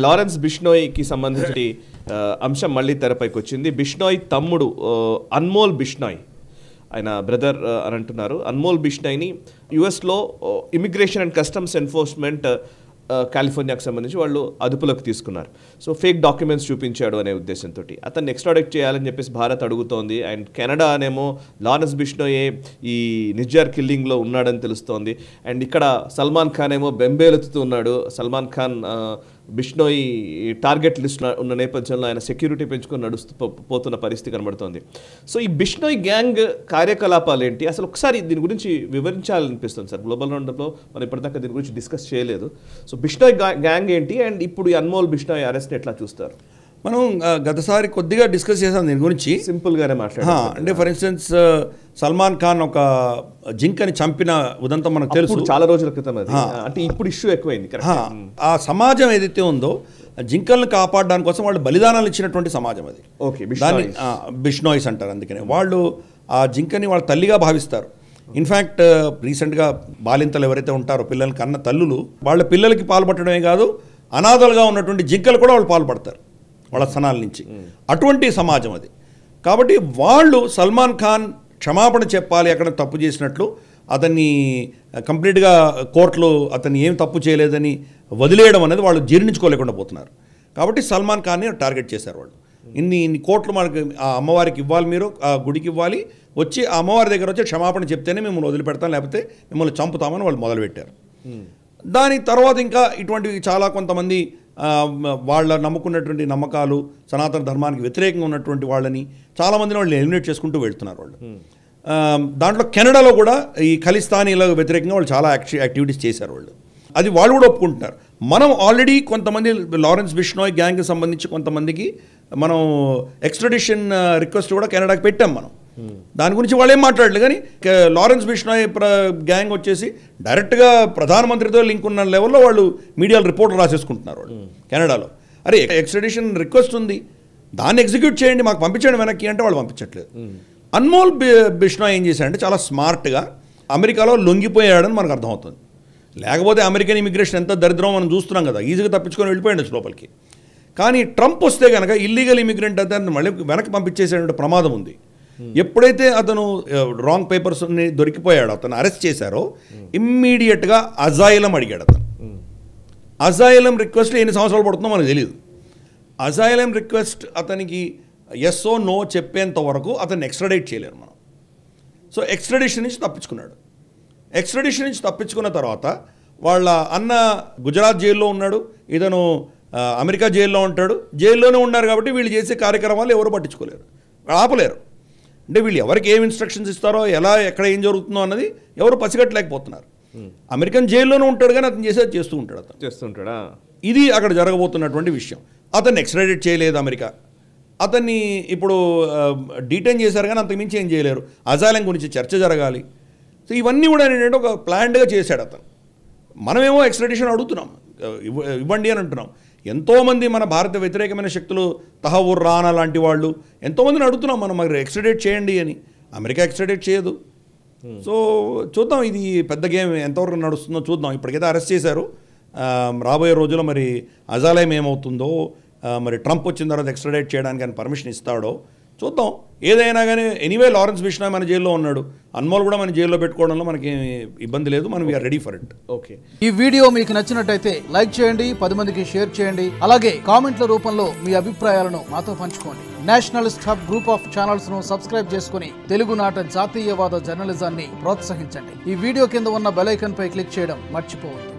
Lawrence బిష్నోయ్కి సంబంధించి అంశం మళ్ళీ తెరపైకి వచ్చింది. బిష్నోయ్ తమ్ముడు అన్మోల్ బిష్నోయ్, ఆయన బ్రదర్ అని అంటున్నారు. అన్మోల్ బిష్నోయ్ని యుఎస్లో ఇమిగ్రేషన్ అండ్ కస్టమ్స్ ఎన్ఫోర్స్మెంట్ కాలిఫోర్నియాకు సంబంధించి వాళ్ళు అదుపులోకి తీసుకున్నారు. సో ఫేక్ డాక్యుమెంట్స్ చూపించాడు అనే ఉద్దేశంతో అతన్ని ఎక్స్ట్రాడిక్ట్ చేయాలని చెప్పేసి భారత్ అడుగుతోంది. అండ్ కెనడా అనేమో లారెన్స్ బిష్నోయే ఈ నిజ్జార్ కిల్లింగ్లో ఉన్నాడని తెలుస్తోంది. అండ్ ఇక్కడ సల్మాన్ ఖాన్ ఏమో బెంబేలెత్తుతూ ఉన్నాడు. సల్మాన్ ఖాన్ బిష్నోయ్ టార్గెట్ లిస్ట్ ఉన్న నేపథ్యంలో ఆయన సెక్యూరిటీ పెంచుకొని పోతున్న పరిస్థితి కనబడుతోంది. సో ఈ బిష్నోయ్ గ్యాంగ్ కార్యకలాపాలు ఏంటి అసలు ఒకసారి దీని గురించి వివరించాలనిపిస్తుంది సార్. గ్లోబల్ రౌండప్లో మనం ఇప్పటిదాకా దీని గురించి డిస్కస్ చేయలేదు. సో బిష్నోయ్ గ్యాంగ్ ఏంటి అండ్ ఇప్పుడు ఈ అన్మోల్ బిష్నోయ్ అరెస్ట్ ఎట్లా చూస్తారు? మనం గతసారి కొద్దిగా డిస్కస్ చేసాం దీని గురించి, సింపుల్గానే మాట్లాడాం. అంటే ఫర్ ఇన్స్టెన్స్ సల్మాన్ ఖాన్ ఒక జింకని చంపిన ఉదంతం మనకు తెలుసు, చాలా రోజుల క్రితం. అది అంటే ఇప్పుడు ఇష్యూ ఎక్కువైంది. ఆ సమాజం ఏదైతే ఉందో జింకలను కాపాడడానికి కోసం వాళ్ళు బలిదానాలు ఇచ్చినటువంటి సమాజం అది. దాన్ని బిష్నోయిస్ అంటారు. అందుకనే వాళ్ళు ఆ జింకని వాళ్ళ తల్లిగా భావిస్తారు. ఇన్ఫ్యాక్ట్ రీసెంట్గా బాలింతలు ఎవరైతే ఉంటారో పిల్లలకి కన్న తల్లులు వాళ్ళ పిల్లలకి పాల్పడమే కాదు, అనాథలుగా ఉన్నటువంటి జింకలు కూడా వాళ్ళు పాల్పడతారు వాళ్ళ స్థనాల నుంచి. అటువంటి సమాజం అది. కాబట్టి వాళ్ళు సల్మాన్ ఖాన్ క్షమాపణ చెప్పాలి అక్కడ తప్పు చేసినట్లు. అతన్ని కంప్లీట్గా కోర్టులో అతన్ని ఏం తప్పు చేయలేదని వదిలేయడం అనేది వాళ్ళు జీర్ణించుకోలేకుండా పోతున్నారు. కాబట్టి సల్మాన్ ఖాన్ని టార్గెట్ చేశారు వాళ్ళు. ఇన్ని కోట్లు మనకి ఆ అమ్మవారికి ఇవ్వాలి, మీరు ఆ గుడికి ఇవ్వాలి, వచ్చి ఆ అమ్మవారి దగ్గర వచ్చి క్షమాపణ చెప్తేనే మిమ్మల్ని వదిలిపెడతాం, లేకపోతే మిమ్మల్ని చంపుతామని వాళ్ళు మొదలుపెట్టారు. దాని తర్వాత ఇంకా ఇటువంటివి చాలా కొంతమంది వాళ్ళ నమ్ముకున్నటువంటి నమ్మకాలు సనాతన ధర్మానికి వ్యతిరేకంగా ఉన్నటువంటి వాళ్ళని చాలామందిని వాళ్ళు ఎలిమినేట్ చేసుకుంటూ వెళ్తున్నారు వాళ్ళు. దాంట్లో కెనడాలో కూడా ఈ ఖలిస్తానీలకు వ్యతిరేకంగా వాళ్ళు చాలా యాక్టివిటీస్ చేశారు వాళ్ళు. అది వాళ్ళు కూడా ఒప్పుకుంటున్నారు. మనం ఆల్రెడీ కొంతమంది లారెన్స్ బిష్నోయ్ గ్యాంగ్కి సంబంధించి కొంతమందికి మనం ఎక్స్ట్రాడిషన్ రిక్వెస్ట్ కూడా కెనడాకి పెట్టాం మనం. దాని గురించి వాళ్ళు ఏం మాట్లాడలేదు. కానీ లారెన్స్ బిష్నోయ్ గ్యాంగ్ వచ్చేసి డైరెక్ట్గా ప్రధానమంత్రితో లింక్ ఉన్న లెవెల్లో వాళ్ళు మీడియాలో రిపోర్ట్లు రాసేసుకుంటున్నారు వాళ్ళు కెనడాలో. అరే ఎక్స్ట్రాడిషన్ రిక్వెస్ట్ ఉంది, దాన్ని ఎగ్జిక్యూట్ చేయండి, మాకు పంపించండి వెనక్కి అంటే వాళ్ళు పంపించట్లేదు. అన్మోల్ బిష్నోయ్ ఏం చేశాడంటే చాలా స్మార్ట్గా అమెరికాలో లొంగిపోయాడని మనకు అర్థమవుతుంది. లేకపోతే అమెరికన్ ఇమిగ్రేషన్ ఎంత దరిద్రం మనం చూస్తున్నాం కదా, ఈజీగా తప్పించుకొని వెళ్ళిపోయాడు లోపలికి. కానీ ట్రంప్ వస్తే కనుక ఇల్లీగల్ ఇమిగ్రెంట్ అతను మళ్ళీ వెనక్కి పంపించేసే ప్రమాదం ఉంది. ఎప్పుడైతే అతను రాంగ్ పేపర్స్ని దొరికిపోయాడో, అతను అరెస్ట్ చేశారో, ఇమ్మీడియట్గా అజైలం అడిగాడు అతను. అజైలం రిక్వెస్ట్ ఎన్ని సంవత్సరాలు పడుతుందో మనకు తెలియదు. అజైలం రిక్వెస్ట్ అతనికి ఎస్ఓ నో చెప్పేంత వరకు అతన్ని ఎక్స్ట్రాడేట్ చేయలేరు మనం. సో ఎక్స్ట్రాడిషన్ నుంచి తప్పించుకున్నాడు. ఎక్స్ట్రాడిషన్ నుంచి తప్పించుకున్న తర్వాత వాళ్ళ అన్న గుజరాత్ జైల్లో ఉన్నాడు, ఇతను అమెరికా జైల్లో ఉంటాడు. జైల్లోనే ఉన్నారు కాబట్టి వీళ్ళు చేసే కార్యక్రమాలు ఎవరు పట్టించుకోలేరు, ఆపలేరు. అంటే వీళ్ళు ఎవరికి ఏం ఇన్స్ట్రక్షన్స్ ఇస్తారో, ఎలా ఎక్కడ ఏం జరుగుతుందో అన్నది ఎవరు పసిగట్టలేకపోతున్నారు. అమెరికన్ జైల్లోనే ఉంటాడు కానీ అతను చేసేది చేస్తుంటాడా. ఇది అక్కడ జరగబోతున్నటువంటి విషయం. అతన్ని ఎక్స్ట్రాడిట్ చేయలేదు అమెరికా. అతన్ని ఇప్పుడు డీటైన్ చేశారు కానీ అంతకుమించి ఏం చేయలేరు. అజైలం గురించి చర్చ జరగాలి. సో ఇవన్నీ కూడా ఏంటంటే ఒక ప్లాన్డ్గా చేశాడు అతను. మనమేమో ఎక్స్ట్రాడిషన్ అడుగుతున్నాం, ఇవ్వండి అని అంటున్నాం. ఎంతోమంది మన భారత వ్యతిరేకమైన శక్తులు, తహవుర్ రానా లాంటి వాళ్ళు ఎంతోమందిని అడుగుతున్నాం మనం, మరి ఎక్స్ట్రాడిట్ చేయండి అని. అమెరికా ఎక్స్ట్రాడిట్ చేయదు. సో చూద్దాం, ఇది పెద్ద గేమ్ ఎంతవరకు నడుస్తుందో చూద్దాం. ఇప్పటికైతే అరెస్ట్ చేశారు. రాబోయే రోజుల్లో మరి అజైలం ఏమవుతుందో, మరి ట్రంప్ వచ్చిన తర్వాత ఎక్స్ట్రాడిట్ చేయడానికి ఆయన పర్మిషన్ ఇస్తాడో చూద్దాం. ఏదైనా కానీ ఎనీవే లారెన్స్ బిష్నోయ్ మన జైల్లో ఉన్నాడు, అన్మోల్ కూడా మన జైల్లో పెట్టుకోవడంలో మనకి ఇబ్బంది లేదు. మనం we are ready for it. Okay, ఈ వీడియో మీకు నచ్చినట్టయితే లైక్ చేయండి, 10 మందికి షేర్ చేయండి. అలాగే కామెంట్ల రూపంలో మీ అభిప్రాయాలను మాతో పంచుకోండి. Nationalist hub group of channels ను సబ్స్క్రైబ్ చేసుకుని తెలుగునాట జాతీయవాద జర్నలిజాన్ని ప్రోత్సహించండి. ఈ వీడియో కింద ఉన్న బెల్ ఐకాన్ పై క్లిక్ చేయడం మర్చిపోవద్దు.